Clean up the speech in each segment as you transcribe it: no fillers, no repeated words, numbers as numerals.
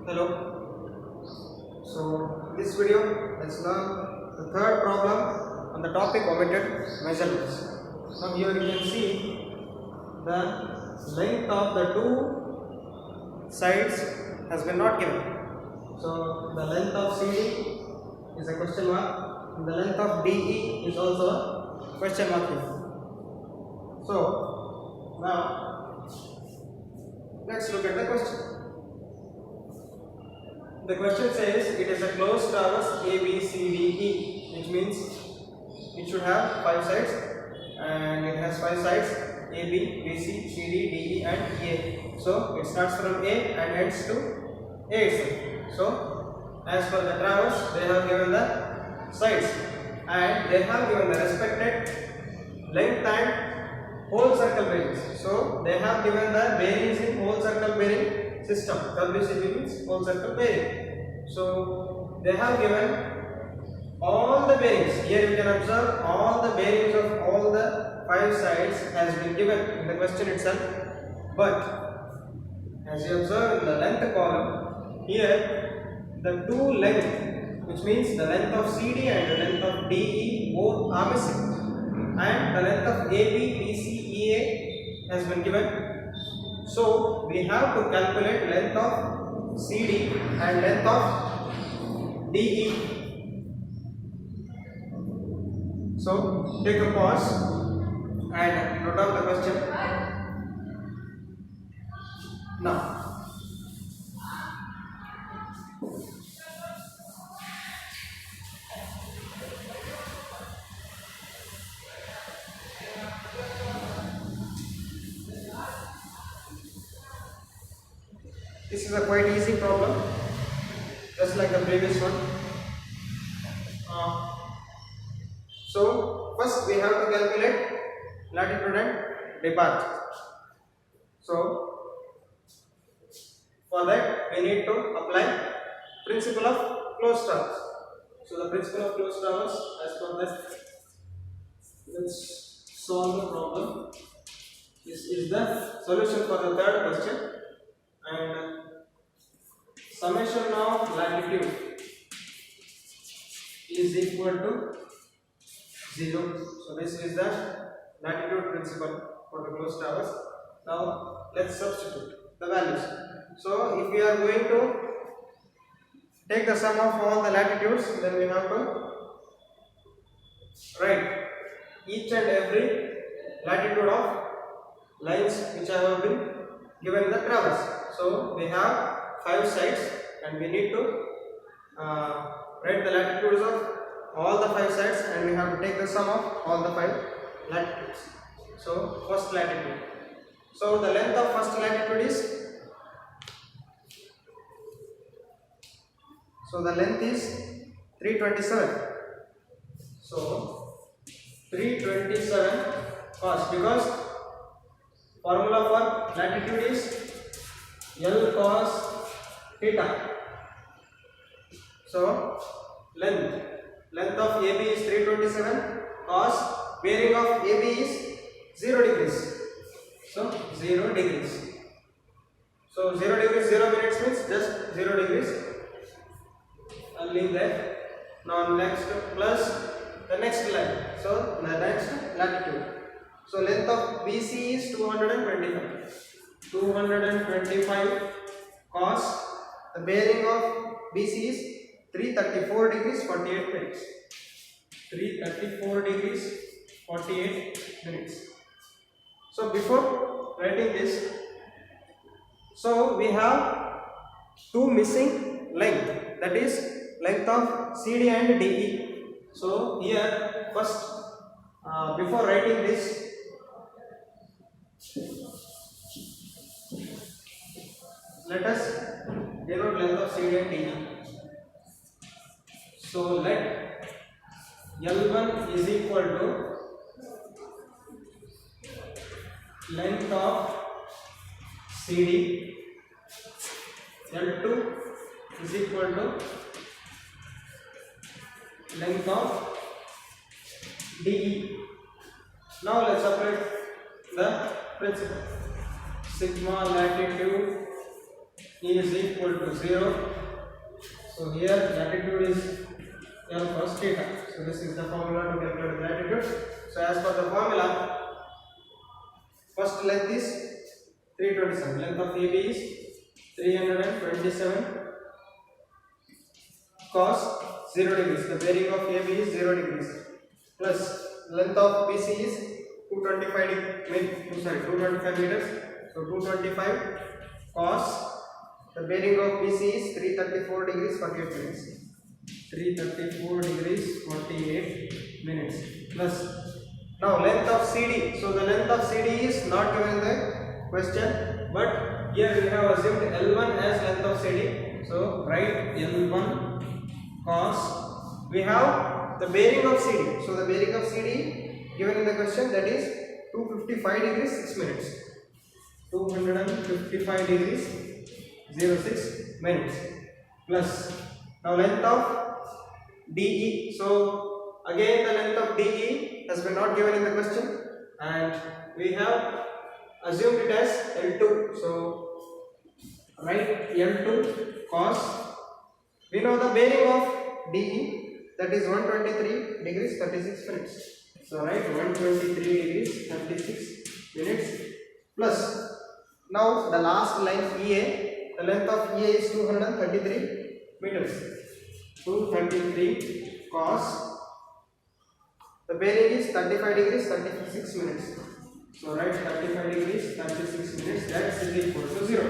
Hello. So this video let's learn the third problem on the topic omitted measurements. Now here you can see the length of the two sides has been not given. So the length of CD is a question mark and the length of DE is also a question mark here. So now let's look at the question. The question says it is a closed traverse ABCDE, which means it should have 5 sides and it has 5 sides AB, BC, CD, DE and A. So it starts from A and ends to A itself. So as per the traverse they have given the sides and they have given the respected length and whole circle bearings. So they have given the bearings in whole circle bearing system. WCB means whole circle bearing. So they have given all the bearings. Here you can observe all the bearings of all the 5 sides has been given in the question itself. But as you observe in the length column, here the two length, which means the length of CD and the length of DE both are missing, and the length of AB, BC, EA has been given. So we have to calculate length of CD and length of DE. So take a pause and note down the question. Now this is a quite easy problem, just like the previous one. So first we have to calculate latitude and departure. So for that we need to apply principle of closed traverse. So the principle of closed traverse, as per that, let's solve the problem. This is the solution for the third question. And summation of latitude is equal to 0. So this is the latitude principle for the closed traverse. Now let's substitute the values. So if we are going to take the sum of all the latitudes, then we have to write each and every latitude of lines which have been given in the traverse. So we have 5 sides and we need to write the latitudes of all the 5 sides and we have to take the sum of all the 5 latitudes. So first latitude. So the length of first latitude is, so the length is 327. So 327 cos, because formula for latitude is L cos theta. So length of AB is 327, cos bearing of AB is 0 degrees. So 0 degrees. So 0 degrees 0 minutes means just 0 degrees. I'll leave that. Now next plus the next line. So the next latitude. So length of BC is 225. 225 cos the bearing of BC is 334 degrees 48 minutes. 334 degrees 48 minutes. So before writing this, so we have two missing length, that is length of CD and DE. So here first before writing this, let us denote length of CD and DE. So let L1 is equal to length of CD, L2 is equal to length of DE. Now let's apply the principle. Sigma latitude E is equal to 0. So here latitude is L cos theta. So this is the formula to calculate the latitude. So as per the formula, first length is 327. Length of AB is 327 cos 0 degrees. The bearing of AB is 0 degrees. Plus length of BC is 225 meters. So 225 cos, the bearing of BC is 334 degrees 48 minutes. 334 degrees 48 minutes. Plus now length of CD. So the length of CD is not given in the question, but here we have assumed L1 as length of CD. So write L1 cos. We have the bearing of CD. So the bearing of CD given in the question, that is 255 degrees 6 minutes. 255 degrees 06 minutes. Plus now length of DE. So again the length of DE has been not given in the question, and we have assumed it as L2. So write L2 cos. We know the bearing of DE, that is 123 degrees 36 minutes. So write 123 degrees 36 minutes. Plus now the last line EA, the length of EA is 233 meters. 233 cos, the bearing is 35 degrees 36 minutes. So write 35 degrees 36 minutes, that is equal to 0.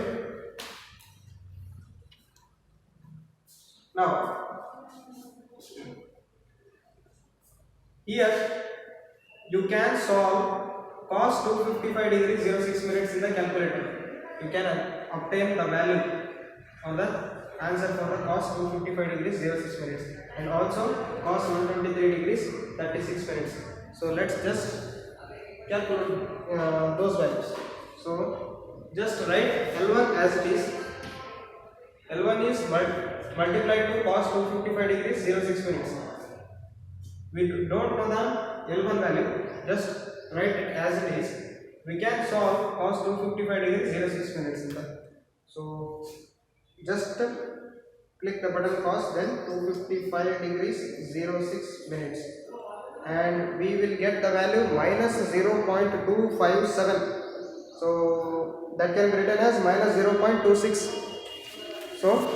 Now here you can solve cos 255 degrees 06 minutes in the calculator. You can obtain the value on the answer for the cos 255 degrees 06 minutes, and also cos 123 degrees 36 minutes. So let's just calculate those values. So just write L1 as it is. L1 is multiplied to cos 255 degrees 06 minutes. We don't know the L1 value, just write it as it is. We can solve cos 255 degrees 06 minutes. So just click the button cos, then 255 degrees 06 minutes, and we will get the value minus 0.257. So that can be written as minus 0.26. So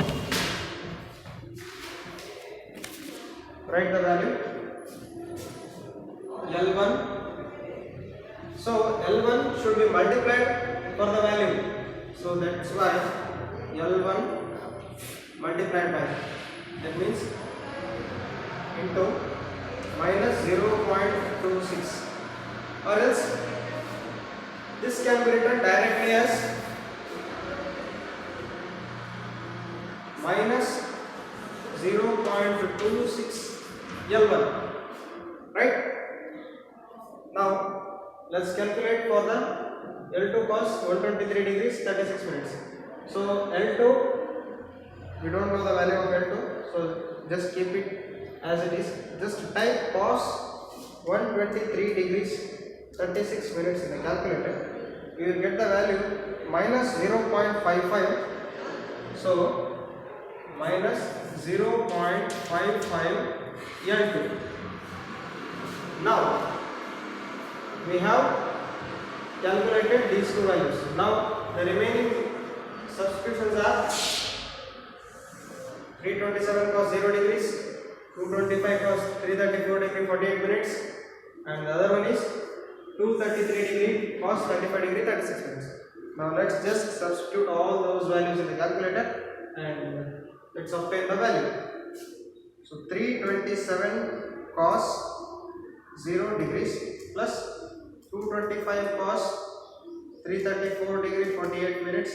write the value L1. So L1 should be multiplied for the value. So that's why L1 multiplied by, that means into minus 0.26, or else this can be written directly as minus 0.26 L1, right? Now let's calculate for the L2 cos 123 degrees 36 minutes. So L2, we don't know the value of L2, so just keep it as it is. Just type cos 123 degrees 36 minutes in the calculator. You will get the value minus 0.55. So minus 0.55 L2. Now we have calculated these two values. Now the remaining substitutions are 327 cos 0 degrees, 225 cos 334 degree 48 minutes, and the other one is 233 degree cos 35 degree 36 minutes. Now let's just substitute all those values in the calculator and let's obtain the value. So 327 cos 0 degrees plus 225 cos 334 degree 48 minutes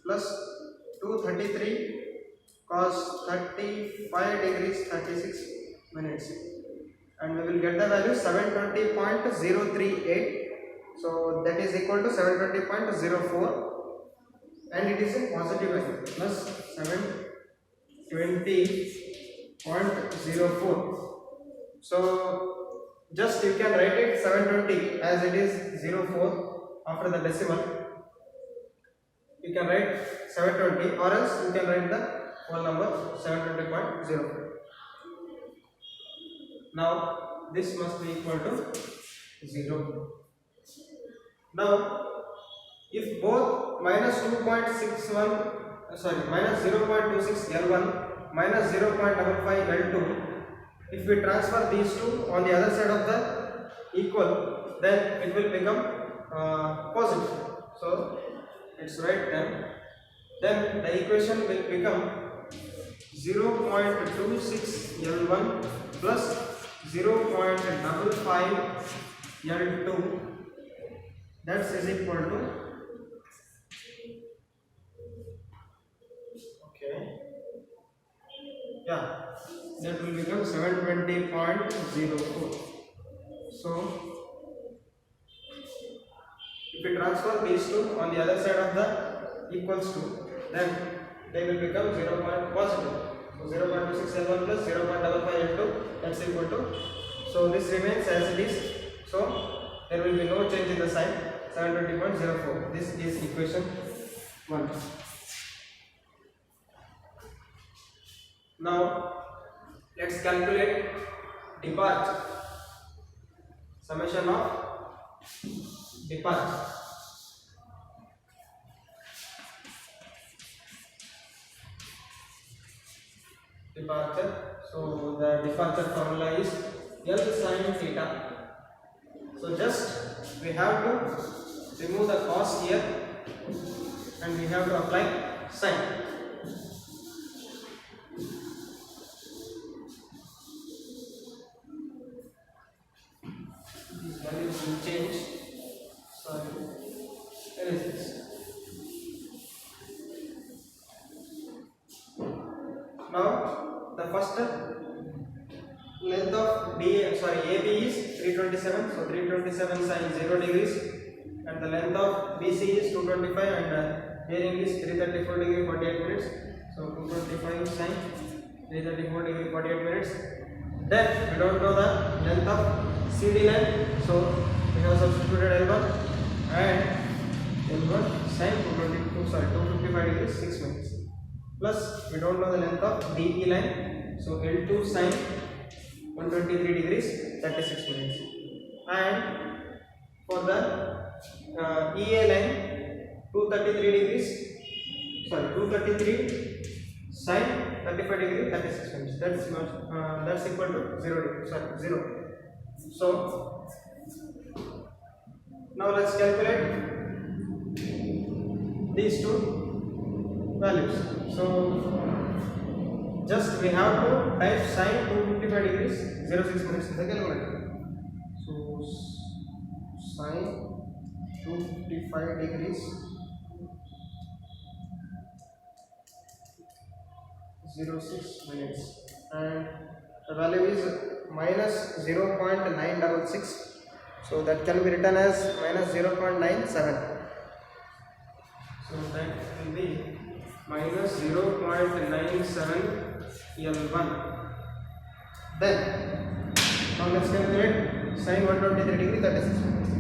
plus 233 cos 35 degrees 36 minutes, and we will get the value 720.038. So that is equal to 720.04, and it is in positive value, plus 720.04. So just you can write it 720 as it is 04 after the decimal. you can write 720, or else you can write the whole number 720.04. Now this must be equal to 0. Now if both minus 0.26 L1 minus 0.55 L2, if we transfer these two on the other side of the equal, then it will become positive. So it's right then the equation will become 0.26 L1 plus 0.55 L2, that is equal to, that will become 720.04. So if we transfer these two on the other side of the equals to, then they will become 0 positive. So 0.26 L1 plus 0.55 L2, that's equal to, so this remains as it is, so there will be no change in the sign, 720.04. This is equation 1. Now let's calculate departure, summation of departure. So the departure formula is L sin theta. So just we have to remove the cos here and we have to apply sin. These values will change. Sorry, where is this? Now the first length of AB is 327, so 327 sin 0 degrees, and the length of BC is 225, and bearing is 334 degree 48 minutes. So 225 sin 334 degree 48 minutes. Then we don't know the length of CD line, so we have substituted L1 and L1 sin 255 degrees 6 minutes. Plus we don't know the length of DE line, so L2 sin 123 degrees 36 minutes. And for the EA line, 233 sin 35 degree 36 minutes. That's equal to 0. So now let's calculate these two values. So just we have to type sin 255 degrees 06 minutes in the calculator. So sin 255 degrees 06 minutes, and the value is minus 0.966, so that can be written as minus 0.97. So that will be minus 0.97 L1. Then now let's calculate sin 123 degree 36 minutes.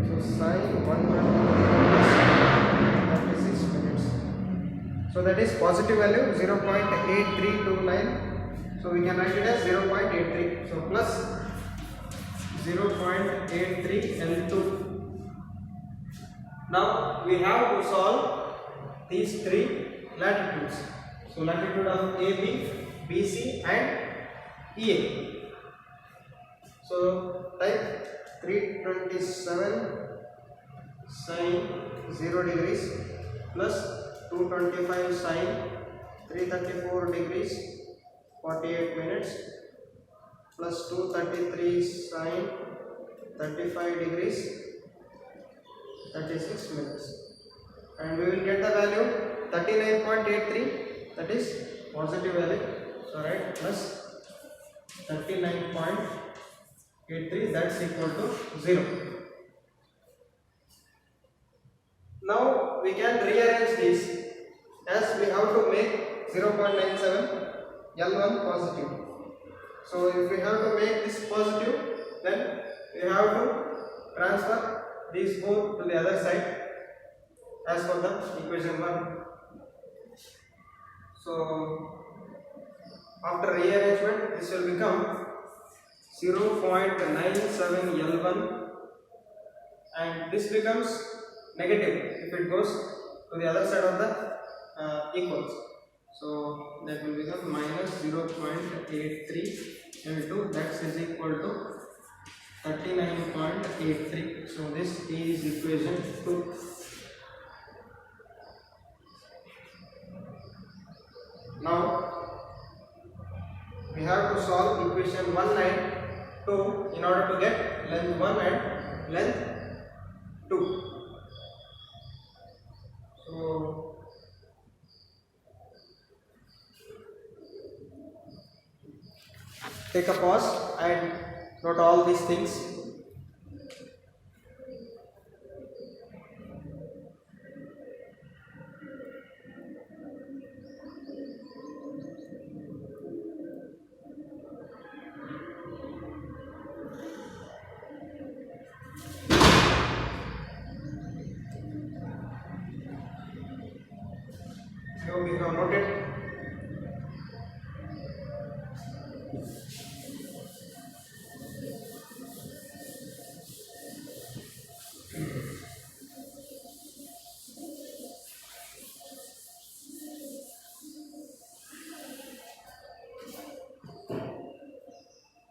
So sin 123 minutes. So that is positive value 0.8329. So we can write it as 0.83. So plus 0.83 L2. Now we have to solve these three latitudes. So latitude of AB, BC and EA. So type 327 sin 0 degrees plus 225 sin 334 degrees 48 minutes plus 233 sin 35 degrees 36 minutes, and we will get the value 39.83, that is positive value. So right, plus 39.83, that's equal to 0. Now we can rearrange this, as we have to make 0.97 L1 positive. So if we have to make this positive, then we have to transfer these both to the other side. as for the equation 1. So after rearrangement, this will become 0.97 L1, and this becomes negative if it goes to the other side of the equals. So that will become minus 0.83 L2, that is equal to 39.83. So this is equation 2. Now we have to solve equation 192 in order to get length 1 and length 2. So take a pause and note all these things. So we have noted.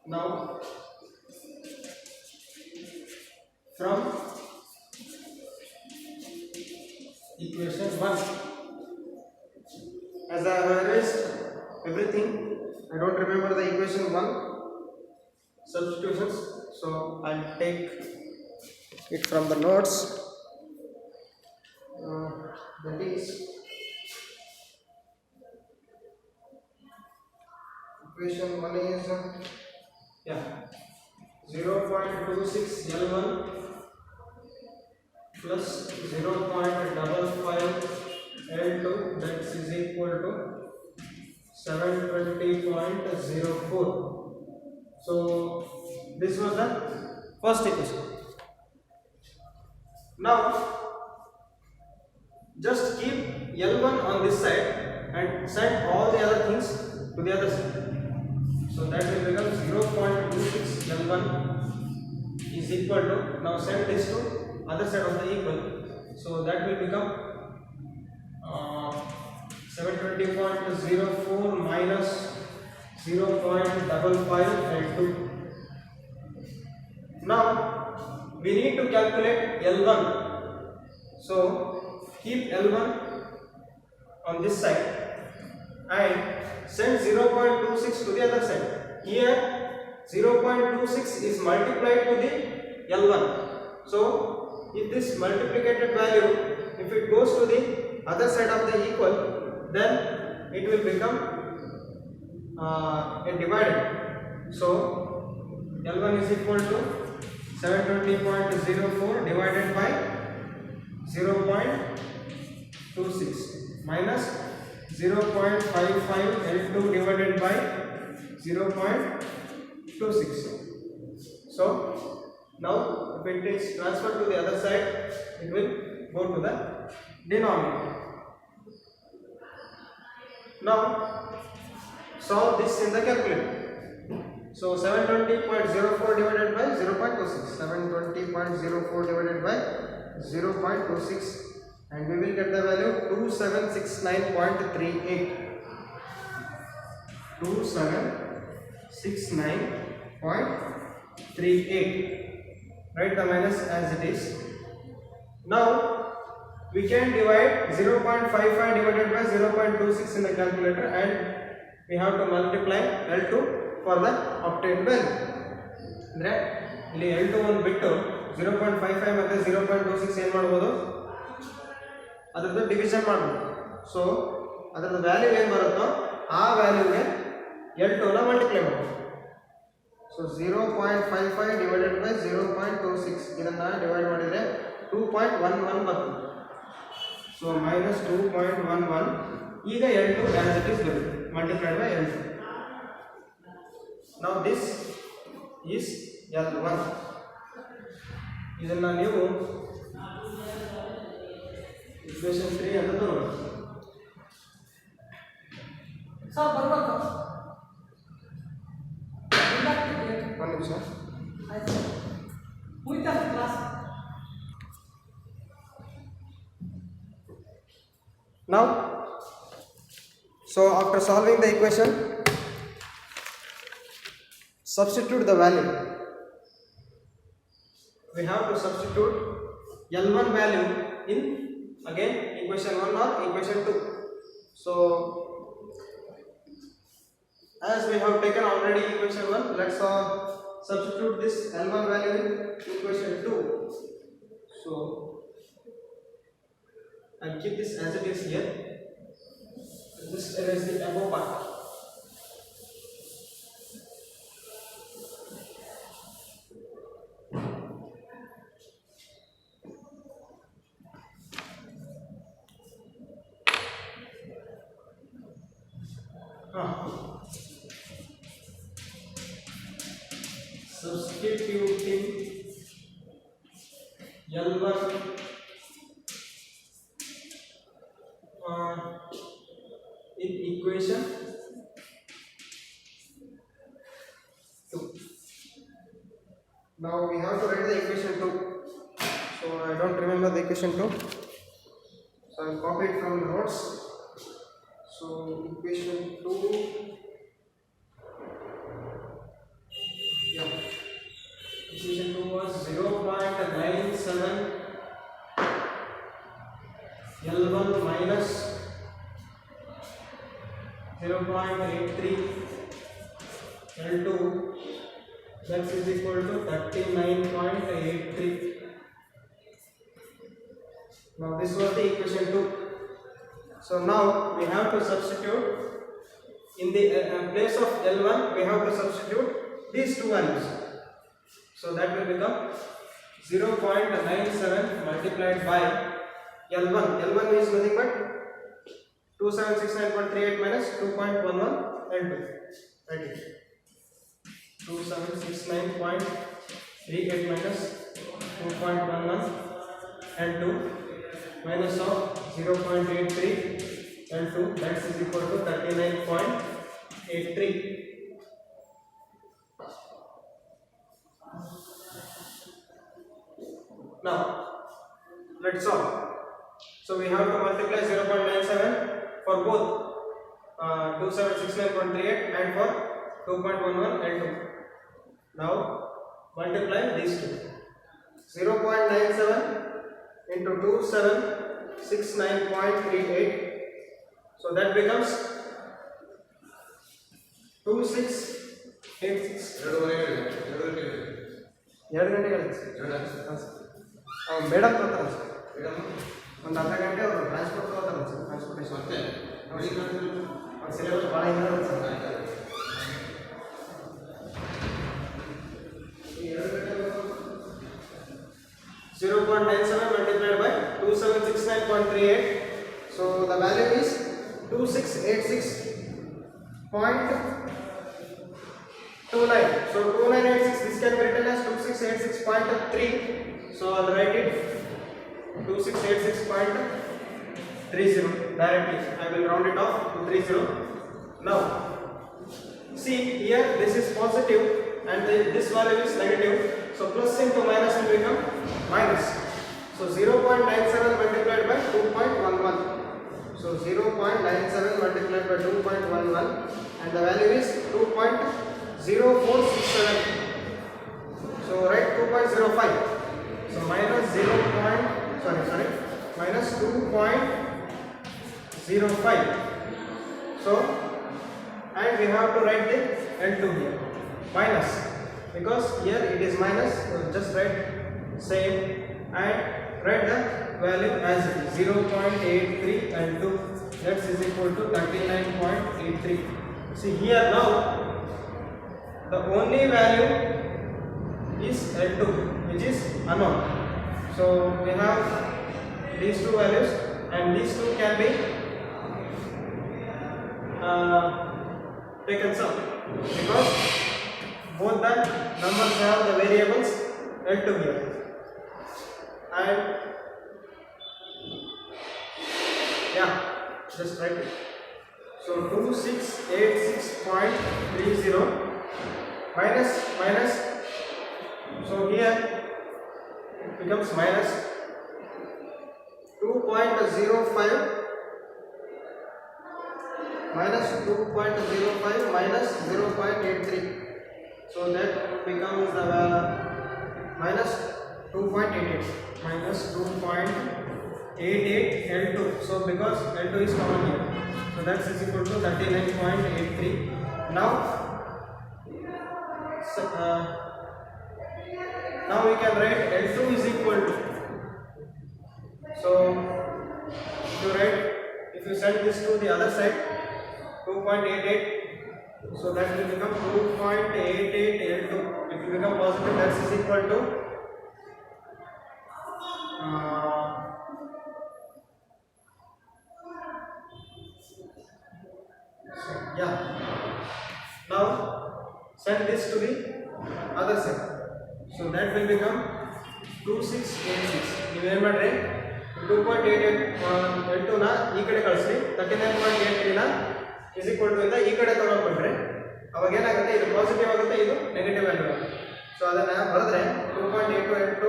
Now from equation 1, as I have erased everything, I don't remember the equation 1 substitutions, so I'll take it from the notes. That is equation 1 is 0.26 L1 plus 0.55 L2, that is equal to 720.04. So this was the first equation. Now just keep L1 on this side and send all the other things to the other side. So that will become 0.26 L1 is equal to, now send this to other side of the equal. So that will become 720.04 minus 0.55 L2. Now we need to calculate L1. So keep L1 on this side and send 0.26 to the other side. Here 0.26 is multiplied to the L1. So if this multiplicated value, if it goes to the other side of the equal, then it will become a divided. So L1 is equal to 720.04 divided by 0.26 minus 0.55 L2 divided by 0.26. So now if it is transferred to the other side, it will go to the denominator. Now solve this in the calculator. So 720.04 divided by 0.26, 720.04 divided by 0.26, and we will get the value 2769.38. 2769.38. Write the minus as it is. Now we can divide 0.55 divided by 0.26 in the calculator, and we have to multiply L2 for the obtained value. ಅಂದ್ರೆ ಇಲ್ಲಿ L2 ಒಂದು ಬಿಟ್ಟು 0.55 ಮತ್ತೆ 0.26 ಏನು ಮಾಡಬಹುದು, ಅದರದ್ದು division ಮಾಡಬಹುದು. So ಅದರ ವ್ಯಾಲ್ಯೂ ಏನು ಬರುತ್ತೋ ಆ ವ್ಯಾಲ್ಯೂಗೆ L2 ನ ಮಲ್ಟಿಪ್ಲೈ ಮಾಡಬಹುದು. ಸೊ 0.55 divided by 0.26 ಇದನ್ನ ಡಿವೈಡ್ ಮಾಡಿದ್ರೆ 2.11 ಬರ್ತದೆ. So minus 2.11. ಈಗ L2 as it is ಬರುತ್ತೆ, multiplied by L2. Now this is L1. ಇದನ್ನ ನೀವು equation 3 ಅಂತ ತಗೊಳ್ಳಿ. ಸರ್ ಬರ್ಬೇಕು ಒಂದು ನಿಮಿಷ. ಆಯ್ತು ಮುಗಿತಾ class. Now, so after solving the equation, substitute the value. We have to substitute L1 value in again equation 1 or equation 2. So as we have taken already equation 1, let's substitute this L1 value in equation 2. So I'll keep this as it is here. Just erase the above part. Substituting L1 in equation 2. Now we have to write the equation 2. So I don't remember the equation 2. So I will copy it from the notes. So equation 2. Yeah. Equation 2 was 0.97 L1 minus 0.83 L2, that is equal to 39.83. Now this was the equation 2. So now we have to substitute in the place of L1, we have to substitute these two values. So that will become 0.97 multiplied by L1. L1 is nothing but 2769.38 minus 2.11 L2. Right. 2769.38 minus 2.11 L2 minus of 0.83 L2, that is equal to 39.83. Now let's solve. So we have to multiply 0.97 for both 2769.38 and for 2.11 L2. Now multiply these two. 0.97 into 2769.38. So that becomes 2686. 2 ಗಂಟೆಗಳು madam ತೋತಾರೆ sir. ಒಂದು ಅರ್ಧ ಗಂಟೆ ಅವರು transport ತಗೋತಾರೆ sir. Transportation ಮತ್ತೆ syllabus ಭಾಳ ಹಿಂದೆ sir. 0.97 multiplied by 2769.38. So the value is 2686.29. So 2986, this can be written as 2686.3. So I'll write it 2686.30 directly. I will round it off to 30. Now see here, this is positive and this value is negative. So plus into minus will become minus. So 0.97 multiplied by 2.11. So 0.97 multiplied by 2.11 and the value is 2.0467. So write 2.05. So minus minus 2.05. So and we have to write the L2 here minus, because here it is minus, so just write same and write the value as it is 0.83 L2, that is equal to 39.83. See here, now the only value is L2, which is unknown. So we have these two values and these two can be taken sum, because both the numbers have the variables L2 here. And Yeah, just write it. So 2686.30 minus, so here it becomes minus 2.05 minus 0.83. So that becomes the minus 2.88 minus 2.88 L2. So because L2 is common here, so that's is equal to 39.83. Now now we can write L2 is equal to, so if you send this to the other side, 2.88, so that will become 2.88 L2. It will become positive. That is equal to yeah. Now send this to the other side, so that will become 2686. ನೀವು ಏನು ಮಾಡ್ರಿ 2.88 L2 ನ ಈ ಕಡೆ ಕಳಿಸಿ, 39.83 ನ is equal to ಇಂದ ಈ ಕಡೆ ತಗೊಂಡ್ಬಿಟ್ರೆ ಅವಾಗ ಏನಾಗುತ್ತೆ, ಇದು ಪಾಸಿಟಿವ್ ಆಗುತ್ತೆ, ಇದು ನೆಗೆಟಿವ್ ವ್ಯಾಲ್ಯೂ ಆಗುತ್ತೆ. ಸೊ ಅದನ್ನ ಬರೆದ್ರೆ 2.82 L2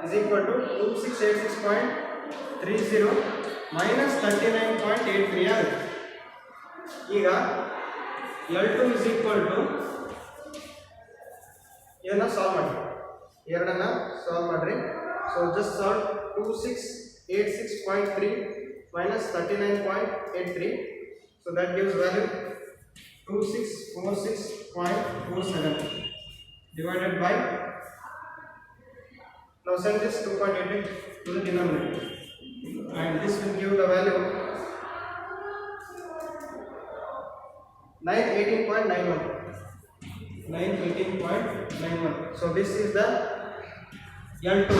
is equal to 2686.30 minus 39.83 ಆಗುತ್ತೆ. ಈಗ L2 is equal to ಇದನ್ನ ಸಾಲ್ವ್ ಮಾಡಿ, ಎರಡನ್ನ ಸಾಲ್ವ್ ಮಾಡ್ರಿ. So just solve 2686.3 minus 39.83. So that gives value 2646.47 divided by, now send this 2.88 to the denominator, and this will give the value 918.91. 918.91. So this is the L2.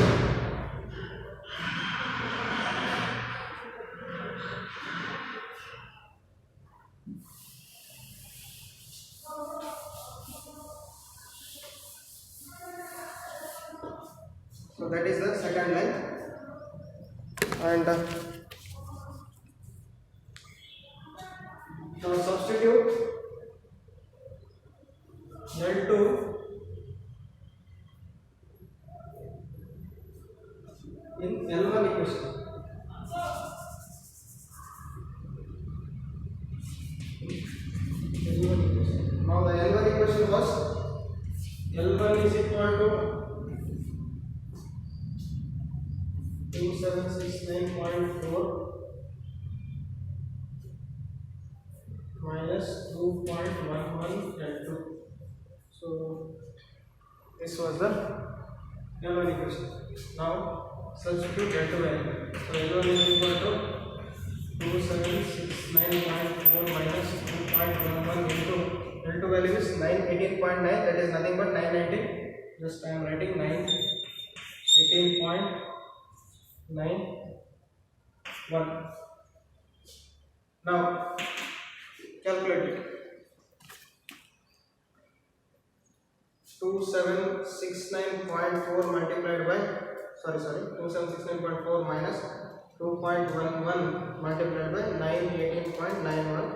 So that is the second line, and now substitute L2 in L1 equation. Now the L1 equation was L1 is equal to 2769.4 minus 2.11 L2. So this was the L1 equation. Now substitute L2 value. So L1 is equal to 2769.4 minus 2.11 into L2 value is 918.9. That is nothing but 919. Just I am writing 918.91. Now calculate it. 2769.4 multiplied by 2769.4 minus 2.11 multiplied by 918.91.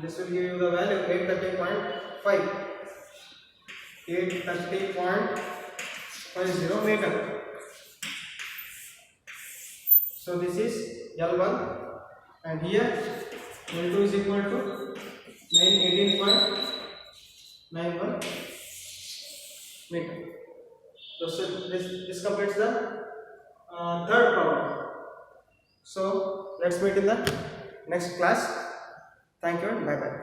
This will give you the value 830.5. 830.50 meter. So this is L1, and here L2 is equal to 918.91 meter. So this completes the third problem. So let's meet in the next class. Thank you and bye bye.